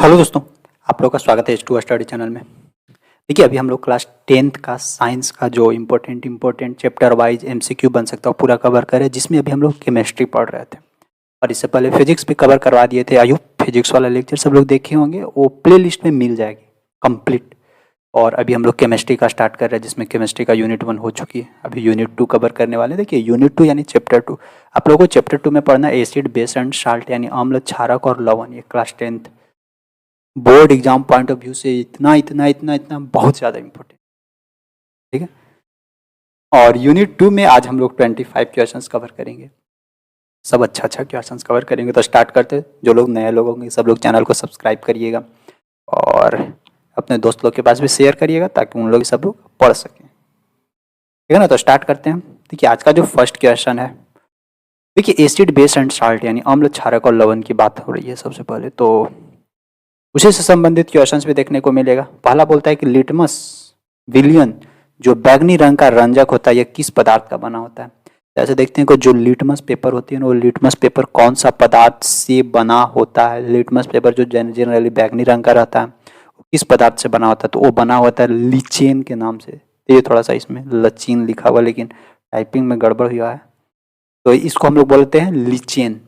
Hello दोस्तों, आप लोग का स्वागत है H2 स्टडी चैनल में। देखिए, अभी हम लोग क्लास 10th का साइंस का जो इम्पोर्टेंट चैप्टर वाइज एमसीक्यू बन सकता है पूरा कवर करें, जिसमें अभी हम लोग केमिस्ट्री पढ़ रहे थे और इससे पहले फिजिक्स भी कवर करवा दिए थे। आई होप फिजिक्स वाला लेक्चर सब लोग देखे होंगे, वो प्ले लिस्ट में मिल जाएगी कंप्लीट। और अभी हम लोग केमिस्ट्री का स्टार्ट कर रहे हैं, जिसमें केमिस्ट्री का यूनिट 1 हो चुकी है, अभी यूनिट 2 कवर करने वाले हैं। देखिए, यूनिट 2 यानी चैप्टर 2 आप लोगों को चैप्टर 2 में पढ़ना एसिड, बेस एंड साल्ट यानी अम्ल, क्षारक और लवण। ये class 10th board exam point of view से इतना बहुत ज़्यादा इंपॉर्टेंट, ठीक है। और यूनिट 2 में आज हम लोग 25 क्वेश्चंस कवर करेंगे, सब अच्छा क्वेश्चंस कवर करेंगे। तो स्टार्ट करते हैं। जो लोग नए लोग होंगे सब लोग चैनल को सब्सक्राइब करिएगा और अपने दोस्त लोग के पास भी शेयर करिएगा ताकि उन लोग सब लोग पढ़ सकें, ठीक है ना। तो स्टार्ट करते हैं। देखिए, आज का जो फर्स्ट क्वेश्चन है, देखिए एसिड, बेस एंड साल्ट यानी अम्ल, क्षारक और लवण की बात हो रही है सबसे पहले, तो उसी से संबंधित क्वेश्चंस भी देखने को मिलेगा। पहला बोलता है कि लिटमस विलियन जो बैगनी रंग का रंजक होता है, यह किस पदार्थ का बना होता है। जैसे देखते हैं कि जो लिटमस पेपर होती है ना, वो लिटमस पेपर कौन सा पदार्थ से बना होता है। लिटमस पेपर जो जनरली बैगनी रंग का रहता है, वो किस पदार्थ से बना होता है, तो वो बना होता है लीचेन के नाम से। तो ये थोड़ा सा इसमें लचीन लिखा हुआ, लेकिन टाइपिंग में गड़बड़ हुआ है, तो इसको हम लोग बोलते हैं लीचेन,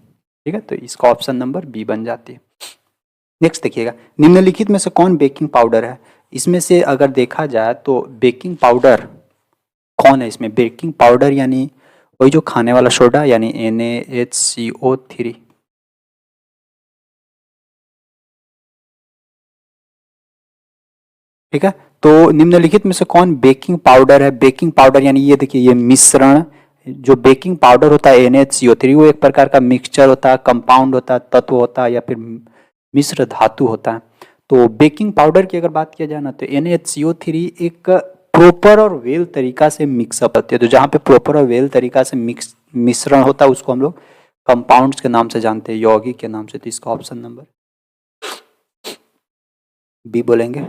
ठीक है। तो इसका ऑप्शन नंबर बी बन जाती है। नेक्स्ट देखिएगा, निम्नलिखित में से कौन बेकिंग पाउडर है। इसमें से अगर देखा जाए तो बेकिंग पाउडर कौन है। इसमें बेकिंग पाउडर यानी वही जो खाने वाला सोडा यानी NaHCO3, ठीक है। तो निम्नलिखित में से कौन बेकिंग पाउडर है। बेकिंग पाउडर यानी ये देखिए, ये मिश्रण, जो बेकिंग पाउडर होता है NaHCO3, वो एक प्रकार का मिक्सचर होता है, कंपाउंड होता है, तत्व होता है या फिर मिश्र धातु होता है। तो बेकिंग पाउडर की अगर बात किया जाए ना, तो NaHCO3 एक प्रॉपर और वेल तरीका से मिक्सअप होती है। तो जहाँ पे प्रॉपर और वेल तरीका से मिश्रण होता है, उसको हम लोग कंपाउंड्स के नाम से जानते हैं, यौगिक के नाम से। तो इसका ऑप्शन नंबर बी बोलेंगे।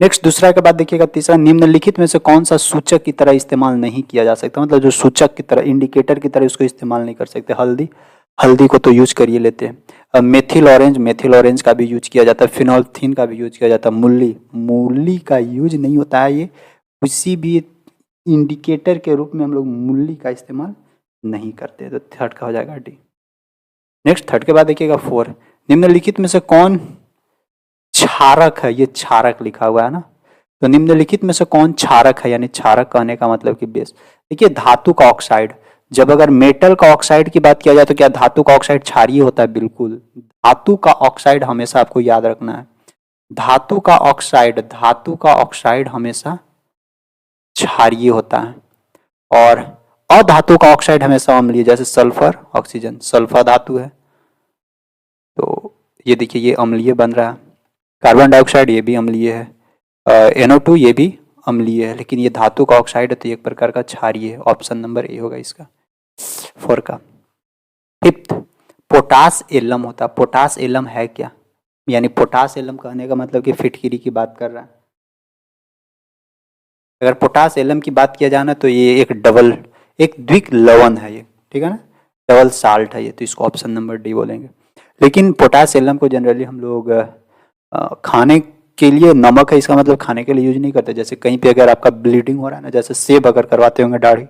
नेक्स्ट दूसरा के बाद देखिएगा, तीसरा, निम्नलिखित में से कौन सा सूचक की तरह इस्तेमाल नहीं किया जा सकता। मतलब जो सूचक की तरह, इंडिकेटर की तरह उसको इस्तेमाल नहीं कर सकते। हल्दी, हल्दी को तो यूज कर ही लेते हैं। मेथिल ऑरेंज, मेथिल ऑरेंज का भी यूज किया जाता है। फिनोल्फिन का भी यूज किया जाता है। मूली, मूली का यूज नहीं होता है। ये किसी भी इंडिकेटर के रूप में हम लोग मूली का इस्तेमाल नहीं करते। तो थर्ड का हो जाएगा डी। नेक्स्ट थर्ड के बाद देखिएगा 4, निम्नलिखित में से कौन क्षारक है। ये क्षारक लिखा हुआ है ना, तो निम्नलिखित में से कौन क्षारक है, यानी क्षारक कहने का मतलब कि बेस। देखिए, धातु का ऑक्साइड, जब अगर मेटल का ऑक्साइड की बात किया जाए तो क्या धातु का ऑक्साइड क्षारीय होता है। बिल्कुल, धातु का ऑक्साइड हमेशा आपको याद रखना है, धातु का ऑक्साइड हमेशा क्षारीय होता है और अधातु का ऑक्साइड हमेशा अम्लीय, जैसे सल्फर, ऑक्सीजन, सल्फर धातु है तो ये देखिए ये अम्लीय बन रहा है। कार्बन डाइऑक्साइड ये भी अम्लीय है, NO2 ये भी अम्लीय है, लेकिन ये धातु का ऑक्साइड है तो एक प्रकार का क्षारीय है। ऑप्शन नंबर ए होगा इसका 4 का। फिफ्थ, पोटास एलम होता है। पोटास एलम है क्या, यानी पोटास एलम कहने का मतलब कि फिटकिरी की बात कर रहा है। अगर पोटास एलम की बात किया जाए ना, तो ये एक द्विक लवण है ये, ठीक है ना, डबल साल्ट है ये। तो इसको ऑप्शन नंबर डी बोलेंगे। लेकिन पोटास एलम को जनरली हम लोग खाने के लिए, नमक है इसका मतलब, खाने के लिए यूज नहीं करते। जैसे कहीं पे अगर आपका ब्लीडिंग हो रहा है ना, जैसे सेब अगर करवाते होंगे दाढ़ी,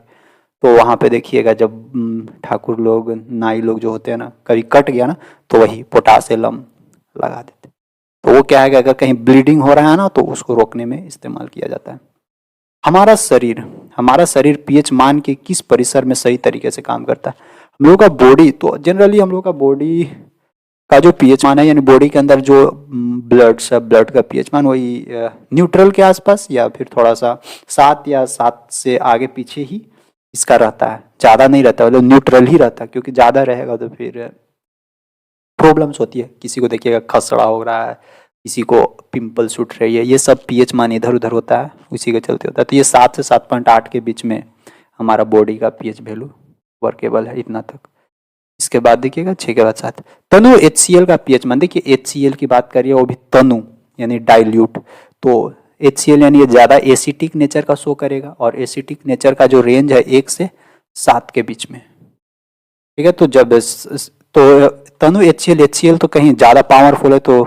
तो वहाँ पे देखिएगा जब ठाकुर लोग, नाई लोग जो होते हैं ना, कभी कट गया ना, तो वही पोटास एलम लगा देते। तो वो क्या है कि अगर कहीं ब्लीडिंग हो रहा है ना, तो उसको रोकने में इस्तेमाल किया जाता है। हमारा शरीर पीएच मान के किस परिसर में सही तरीके से काम करता है। हम लोग का बॉडी, तो जनरली हम लोग का बॉडी का जो पीएच मान है, यानी बॉडी के अंदर जो ब्लड का पीएच मान, वही न्यूट्रल के आसपास या फिर थोड़ा सा 7 या 7 से आगे पीछे ही इसका रहता है, ज़्यादा नहीं रहता, मतलब न्यूट्रल ही रहता है। क्योंकि ज़्यादा रहेगा तो फिर प्रॉब्लम्स होती है। किसी को देखिएगा खसड़ा हो रहा है, किसी को पिंपल्स उठ रही है, ये सब पीएच मान इधर उधर होता है, उसी के चलते होता है। तो ये 7 से 7.8 के बीच में हमारा बॉडी का पीएच वैल्यू वर्केबल है, इतना तक। इसके बाद देखिएगा 6 के बाद 7, तनु HCl का पीएच मान। देखिए HCl की बात करिए, वो भी तनु यानी डाइल्यूट। तो HCl यानी ये ज़्यादा एसिटिक नेचर का शो करेगा, और एसिटिक नेचर का जो रेंज है 1 से 7 के बीच में, ठीक है। तो जब तो तनु HCl तो कहीं ज़्यादा पावरफुल है, तो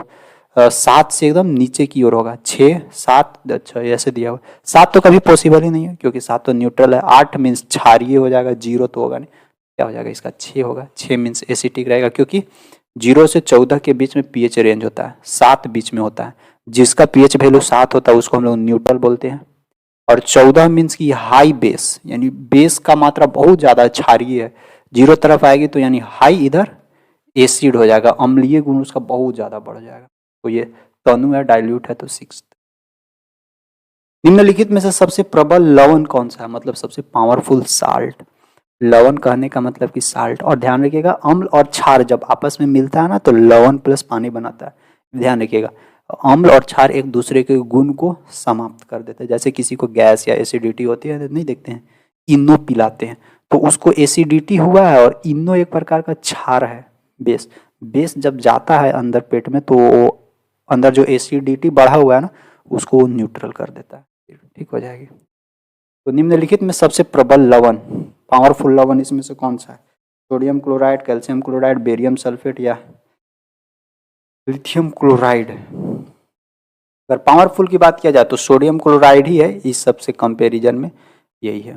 7 से एकदम नीचे की ओर होगा, 6 7, अच्छा ऐसे दिया हुआ। 7 तो कभी पॉसिबल ही नहीं है क्योंकि 7 तो न्यूट्रल है। 8 मीन्स क्षारीय हो जाएगा, 0 तो होगा नहीं, क्या हो जाएगा इसका 6 होगा। 6 मीन्स एसिटिक रहेगा क्योंकि 0 से 14 के बीच में पीएच रेंज होता है, 7 बीच में होता है। जिसका पीएच वैल्यू 7 होता है उसको हम लोग न्यूट्रल बोलते हैं। और 14 मीन्स की हाई बेस, यानी बेस का मात्रा बहुत ज़्यादा क्षारीय है, 0 तरफ आएगी तो यानी हाई इधर एसिड हो जाएगा, अम्लीय गुण उसका बहुत ज़्यादा बढ़ जाएगा। तो ये तनु है, डाइल्यूट है, तो 6। निम्नलिखित में से सबसे प्रबल लवण कौन सा है, मतलब सबसे पावरफुल साल्ट। लवण कहने का मतलब कि साल्ट। और ध्यान रखिएगा अम्ल और क्षार जब आपस में मिलता है ना तो लवण प्लस पानी बनाता है, ध्यान रखिएगा। अम्ल और क्षार एक दूसरे के गुण को समाप्त कर देते हैं। जैसे किसी को गैस या एसिडिटी होती है, नहीं देखते हैं इनो पिलाते हैं, तो उसको एसिडिटी हुआ है और इनो एक प्रकार का क्षार है, बेस। बेस जब जाता है अंदर पेट में तो अंदर जो एसिडिटी बढ़ा हुआ है ना उसको न्यूट्रल कर देता है, ठीक हो जाएगी। तो निम्नलिखित में सबसे प्रबल लवण, पावरफुल लवण इसमें से कौन सा है। Sodium chloride, calcium chloride, barium sulphate या लिथियम क्लोराइड। अगर पावरफुल की बात किया जाए तो सोडियम क्लोराइड ही है इस सबसे कंपैरिजन में, यही है।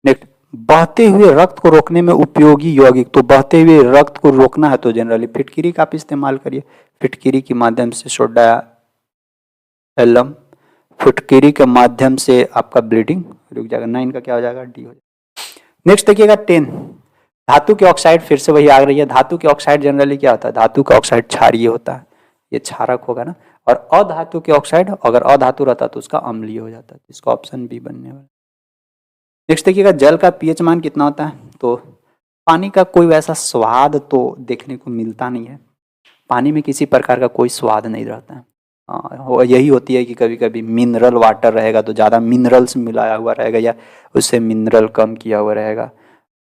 नेक्स्ट, बहते हुए रक्त को रोकने में उपयोगी यौगिक। तो बहते हुए रक्त को रोकना है तो जनरली फिटकिरी का आप इस्तेमाल करिए। फिटकिरी के माध्यम से सोडा एलम, फिटकिरी के माध्यम से आपका ब्लीडिंग रुक जाएगा। 9 का क्या हो जाएगा, डी हो जाएगा। नेक्स्ट देखिएगा 10, धातु के ऑक्साइड। फिर से वही आ रही है, धातु के ऑक्साइड जनरली क्या होता है, धातु का ऑक्साइड क्षारीय होता है, ये क्षारक होगा ना। और अधातु के ऑक्साइड, अगर अधातु रहता तो उसका अम्लीय हो जाता है, इसका ऑप्शन बी बनने वाला। नेक्स्ट देखिएगा जल का पीएच मान कितना होता है। तो पानी का कोई वैसा स्वाद तो देखने को मिलता नहीं है, पानी में किसी प्रकार का कोई स्वाद नहीं रहता है। यही होती है कि कभी कभी मिनरल वाटर रहेगा तो ज़्यादा मिनरल्स मिलाया हुआ रहेगा या उससे मिनरल कम किया हुआ रहेगा,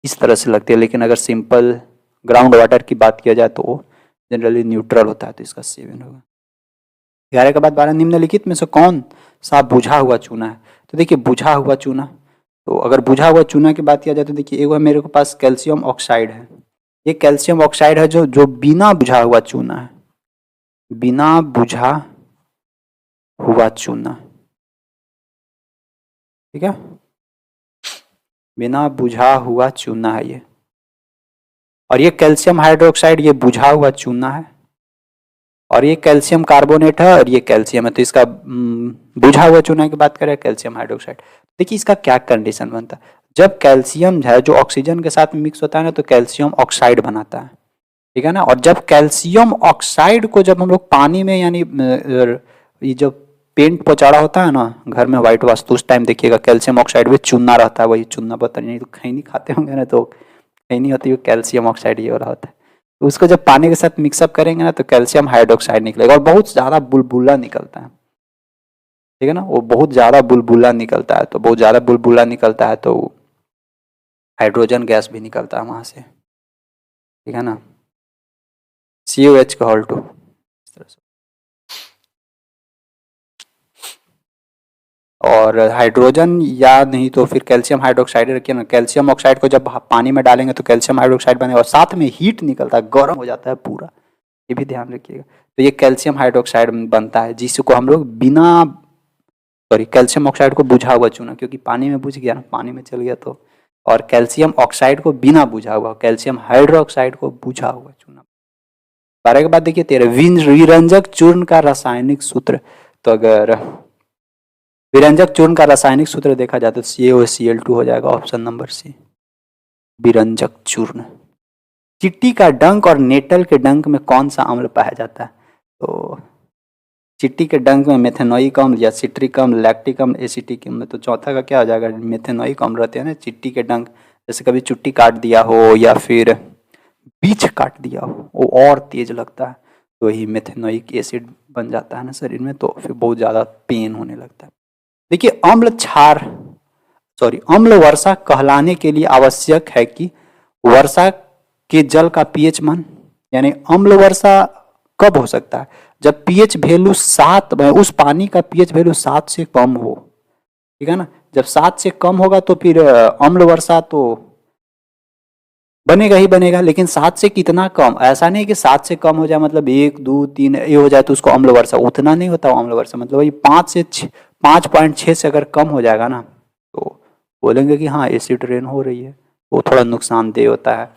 इस तरह से लगती है। लेकिन अगर सिंपल ग्राउंड वाटर की बात किया जाए तो जनरली न्यूट्रल होता है, तो इसका 7 होगा। 11 के बाद 12, निम्नलिखित में से कौन सा बुझा हुआ चूना है। तो देखिए बुझा हुआ चूना, तो अगर बुझा हुआ चूना की बात किया जाए तो देखिए एक मेरे को पास कैल्शियम ऑक्साइड है, ये कैल्शियम ऑक्साइड है जो बिना बुझा हुआ चूना है, बिना बुझा हुआ चूना, ठीक है, बिना बुझा हुआ चूना है ये। और ये कैल्शियम हाइड्रोक्साइड ये बुझा हुआ चूना है, और ये कैल्शियम कार्बोनेट है और ये कैल्शियम है। तो इसका बुझा हुआ चूना की बात करें कैल्शियम हाइड्रोक्साइड। देखिए इसका क्या कंडीशन बनता है, जब कैल्शियम है जो ऑक्सीजन के साथ मिक्स होता है ना तो कैल्शियम ऑक्साइड बनाता है, ठीक है ना। और जब कैल्शियम ऑक्साइड को जब हम लोग पानी में, यानी ये जब पेंट पोचाड़ा होता है ना घर में व्हाइट वाश, तो उस टाइम देखिएगा कैल्शियम ऑक्साइड में चूना रहता है, वही चूना पता नहीं तो खैनी खाते होंगे ना, तो खैनी होती है कैल्शियम ऑक्साइड ये हो रहा होता है। तो उसको जब पानी के साथ मिक्सअप करेंगे ना तो कैल्शियम हाइड्रोक्साइड निकलेगा और बहुत ज़्यादा बुलबुला निकलता है, ठीक है ना, वो बहुत ज़्यादा बुलबुला निकलता है। तो बहुत ज़्यादा बुलबुला निकलता है तो हाइड्रोजन गैस भी निकलता है वहाँ से, ठीक है ना, COH का होल 2 इस तरह से। और हाइड्रोजन या नहीं तो फिर कैल्शियम हाइड्रोक्साइड रखिए ना, कैल्शियम ऑक्साइड को जब पानी में डालेंगे तो कैल्शियम हाइड्रोक्साइड बनेगा और साथ में हीट निकलता है, गर्म हो जाता है पूरा, ये भी ध्यान रखिएगा। तो ये कैल्शियम हाइड्रोक्साइड बनता है जिसको हम लोग बिना, सॉरी, कैल्शियम ऑक्साइड को बुझा हुआ चूना, क्योंकि पानी में बुझ गया ना, पानी में चल गया तो, और कैल्शियम ऑक्साइड को बिना बुझा हुआ, कैल्शियम हाइड्रोक्साइड को बुझा हुआ चूना। 12 के बाद देखिए 13, विरंजक चूर्ण का रासायनिक सूत्र। तो अगर विरंजक चूर्ण का रासायनिक सूत्र देखा जाए तो CaOCl2 हो जाएगा, ऑप्शन नंबर सी, विरंजक चूर्ण। चिट्टी का डंक और नेटल के डंक में कौन सा अम्ल पाया जाता है। तो चिट्टी के डंक में मेथेनोइक अम्ल या सिट्रिक अम्ल, लैक्टिक अम्ल, एसिटिक अम्ल। तो चौथा का क्या हो जाएगा, मेथेनोइक अम्ल रहते हैं ना चिट्टी के डंक, जैसे कभी चुट्टी काट दिया हो या फिर बीच काट दिया हो, वो और तेज लगता है तो ही मेथेनोइक एसिड बन जाता है ना शरीर में, तो फिर बहुत ज़्यादा पेन होने लगता है। देखिए अम्ल क्षार, सॉरी, अम्ल वर्षा कहलाने के लिए आवश्यक है कि वर्षा के जल का पीएच मान, यानी अम्ल वर्षा कब हो सकता है, जब पीएच वैल्यू 7, उस पानी का पीएच वैल्यू 7 से कम हो, ठीक है ना। जब 7 से कम होगा तो फिर अम्ल वर्षा तो बनेगा ही बनेगा, लेकिन 7 से कितना कम, ऐसा नहीं कि 7 से कम हो जाए मतलब 1 2 3 ये हो जाए तो उसको अम्ल वर्षा, उतना नहीं होता अम्ल वर्षा, मतलब वही 5.6 से अगर कम हो जाएगा ना तो बोलेंगे कि हाँ एसिड रेन हो रही है। वो थोड़ा नुकसानदेह होता है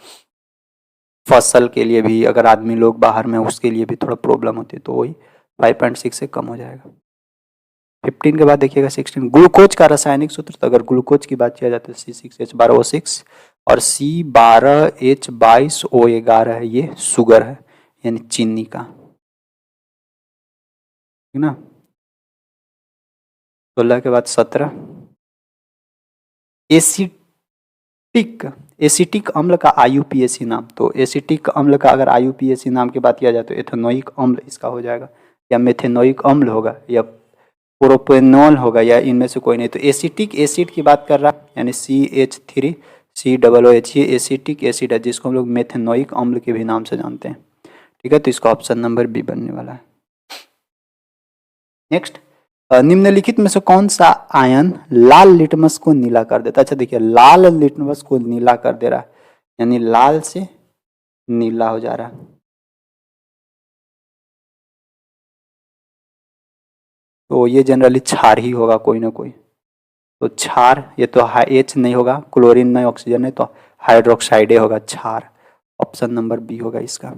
फसल के लिए भी, अगर आदमी लोग बाहर में उसके लिए भी थोड़ा प्रॉब्लम होती है, तो वही 5.6 से कम हो जाएगा। 15 के बाद देखिएगा 16, ग्लूकोज का रासायनिक सूत्र, तो अगर ग्लूकोज की बात किया जाए तो C6H12O6 और C12H22O11 है, ये शुगर है यानी चीनी का, ठीक ना। 16 के बाद 17, एसिटिक अम्ल का IUPAC नाम, तो एसिटिक अम्ल का अगर IUPAC नाम की बात किया जाए तो एथेनोइक अम्ल इसका हो जाएगा, या मेथेनोइक अम्ल होगा, या प्रोपेनॉल होगा, या इनमें से कोई नहीं। तो एसिटिक एसिड की बात कर रहा है यानी CH3COOH, ये एसिटिक एसिड है जिसको हम लोग मेथेनोइक अम्ल के भी नाम से जानते हैं, ठीक है। तो इसका ऑप्शन नंबर बी बनने वाला है। नेक्स्ट, निम्नलिखित में से कौन सा आयन लाल लिटमस को नीला कर देता है? अच्छा देखिए, लाल लिटमस को नीला कर दे रहा है यानी लाल से नीला हो जा रहा है, तो ये जनरली क्षार ही होगा कोई ना कोई। तो क्षार, ये तो H नहीं होगा, क्लोरीन नहीं, ऑक्सीजन नहीं, तो हाइड्रोक्साइड होगा क्षार। ऑप्शन नंबर बी होगा इसका।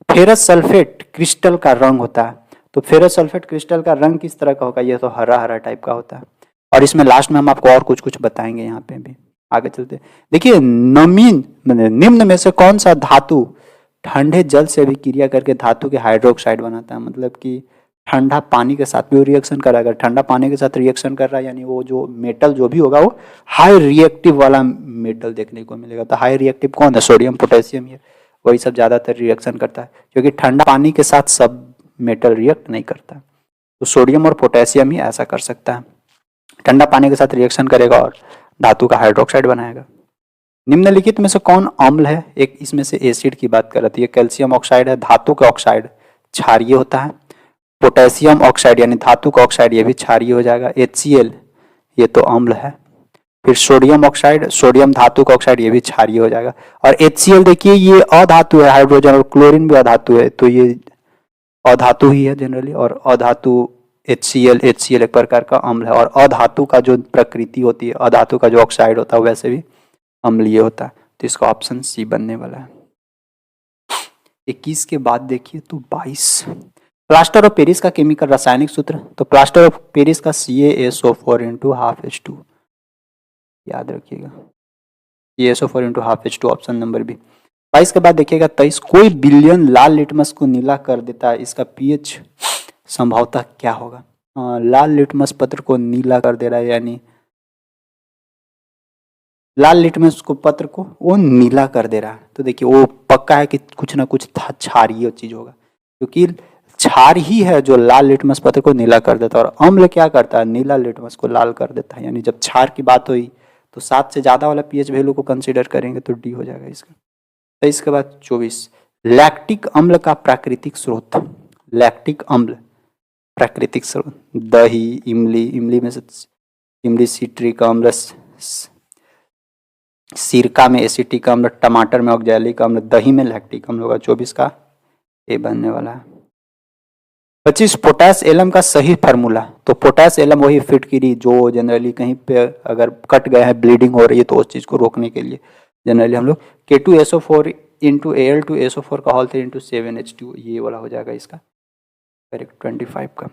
फेरस सल्फेट क्रिस्टल का रंग होता है, तो फेरस सल्फेट क्रिस्टल का रंग किस तरह का होगा? ये तो हरा हरा टाइप का होता है। और इसमें लास्ट में हम आपको और कुछ कुछ बताएंगे, यहाँ पे भी आगे चलते। देखिए, निम्न में से कौन सा धातु ठंडे जल से भी क्रिया करके धातु के हाइड्रोक्साइड बनाता है? मतलब कि ठंडा पानी के साथ भी वो रिएक्शन कर रहा है, अगर ठंडा पानी के साथ रिएक्शन कर रहा है यानी वो जो मेटल जो भी होगा वो हाई रिएक्टिव वाला मेटल देखने को मिलेगा। तो हाई रिएक्टिव कौन है? सोडियम पोटेशियम, ये वही सब ज़्यादातर रिएक्शन करता है, क्योंकि ठंडा पानी के साथ सब मेटल रिएक्ट नहीं करता, तो सोडियम और पोटेशियम ही ऐसा कर सकता है, ठंडा पानी के साथ रिएक्शन करेगा और धातु का हाइड्रोक्साइड बनाएगा। निम्नलिखित में से कौन अम्ल है? एक इसमें से एसिड की बात कर रही है, कैल्शियम ऑक्साइड है, धातु का ऑक्साइड क्षारीय होता है, पोटेशियम ऑक्साइड यानी धातु का ऑक्साइड ये भी क्षारीय हो जाएगा, HCl ये तो अम्ल है, फिर सोडियम ऑक्साइड, सोडियम धातु का ऑक्साइड ये भी क्षारीय हो जाएगा, और HCl देखिए ये अधातु है, हाइड्रोजन और क्लोरीन भी अधातु है, तो ये अधातु ही है जनरली, और अधातु HCl एक प्रकार का अम्ल है, और अधातु का जो प्रकृति होती है, अधातु का जो ऑक्साइड होता है वैसे भी अम्लीय होता है, तो इसका ऑप्शन सी बनने वाला है। 21 के बाद देखिए तो 22, प्लास्टर ऑफ पेरिस का केमिकल रासायनिक सूत्र, तो प्लास्टर ऑफ पेरिस का CaSO4 इंटू ½ याद रखिएगा, CaSO4 into ½ option number B. 22 के बाद देखिएगा 23, कोई बिलियन लाल लिटमस को नीला कर देता है, इसका pH संभवतः क्या होगा? लाल लिटमस पत्र को नीला कर दे रहा है यानी लाल लिटमस को पत्र को वो नीला कर दे रहा है, तो देखिए वो पक्का है कि कुछ ना कुछ क्षारीय चीज होगा, क्योंकि क्षार ही है जो लाल लिटमस पत्र को नीला कर देता है, और अम्ल क्या करता है? नीला लिटमस को लाल कर देता है, यानी जब क्षार की बात हुई तो 7 से ज्यादा वाला pH वैल्यू को कंसीडर करेंगे तो डी हो जाएगा इसका। तो इसके बाद 24, लैक्टिक अम्ल का प्राकृतिक स्रोत, लैक्टिक अम्ल प्राकृतिक स्रोत, दही, इमली, इमली में से इमली सिट्रिक अम्ल, सिरका में एसिटिक अम्ल, टमाटर में ऑक्जेलिक अम्ल, दही में लैक्टिक अम्ल होगा। 24 का ए बनने वाला है। 25, पोटास एलम का सही फार्मूला, तो पोटास एलम वही फिटकिरी जो जनरली कहीं पे अगर कट गया है, ब्लीडिंग हो रही है, तो उस चीज को रोकने के लिए जनरली हम लोग K2SO4 इंटू Al2SO4 का होल 3 इंटू 7H2 ये वाला हो जाएगा इसका करेक्ट 25 का।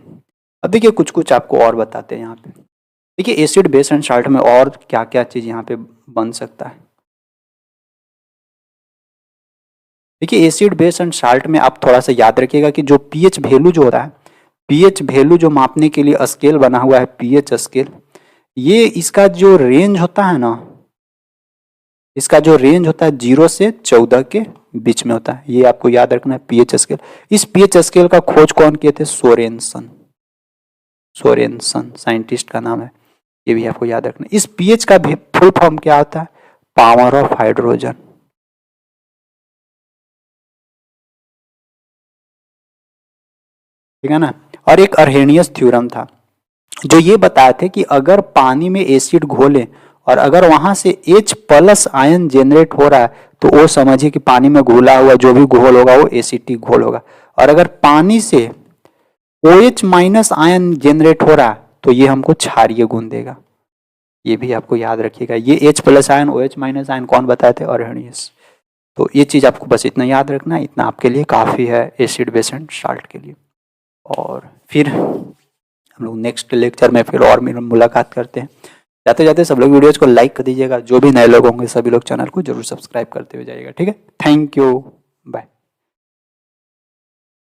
अब देखिए कुछ कुछ आपको और बताते हैं यहाँ पे। देखिए एसिड बेस एंड साल्ट में और क्या क्या चीज यहाँ पे बन सकता है। देखिए एसिड बेस एंड साल्ट में आप थोड़ा सा याद रखिएगा कि जो पीएच वैल्यू जो होता है, पीएच वैल्यू जो मापने के लिए स्केल बना हुआ है पीएच स्केल, ये इसका जो रेंज होता है ना, इसका जो रेंज होता है 0 से 14 के बीच में होता है, ये आपको याद रखना है पीएच स्केल। इस पीएच स्केल का खोज कौन किए थे? सोरेनसन, सोरेनसन साइंटिस्ट का नाम है, ये भी आपको याद रखना है। इस पीएच का फुल फॉर्म क्या होता है? पावर ऑफ हाइड्रोजन, ठीक है ना। और एक अर्हेनियस थ्योरम था जो ये बताया थे कि अगर पानी में एसिड घोलें और अगर वहां से H प्लस आयन जनरेट हो रहा है तो वो समझिए कि पानी में घुला हुआ जो भी घोल होगा वो एसिटिक घोल होगा। और अगर पानी से OH माइनस आयन जनरेट हो रहा है तो ये हमको क्षारीय गुण देगा। ये भी आपको याद रखिएगा। ये H plus ion OH minus ion कौन बताए थे? अर्हेनियस। तो ये चीज आपको बस इतना याद रखना है, इतना आपके लिए काफी है एसिड बेस एंड साल्ट के लिए। और फिर हम लोग नेक्स्ट लेक्चर में फिर और मुलाकात करते हैं। जाते जाते सब लोग वीडियोज को लाइक कर दीजिएगा, जो भी नए लोग होंगे सभी लोग चैनल को जरूर सब्सक्राइब करते हुए जाइएगा। ठीक है, थैंक यू, बाय।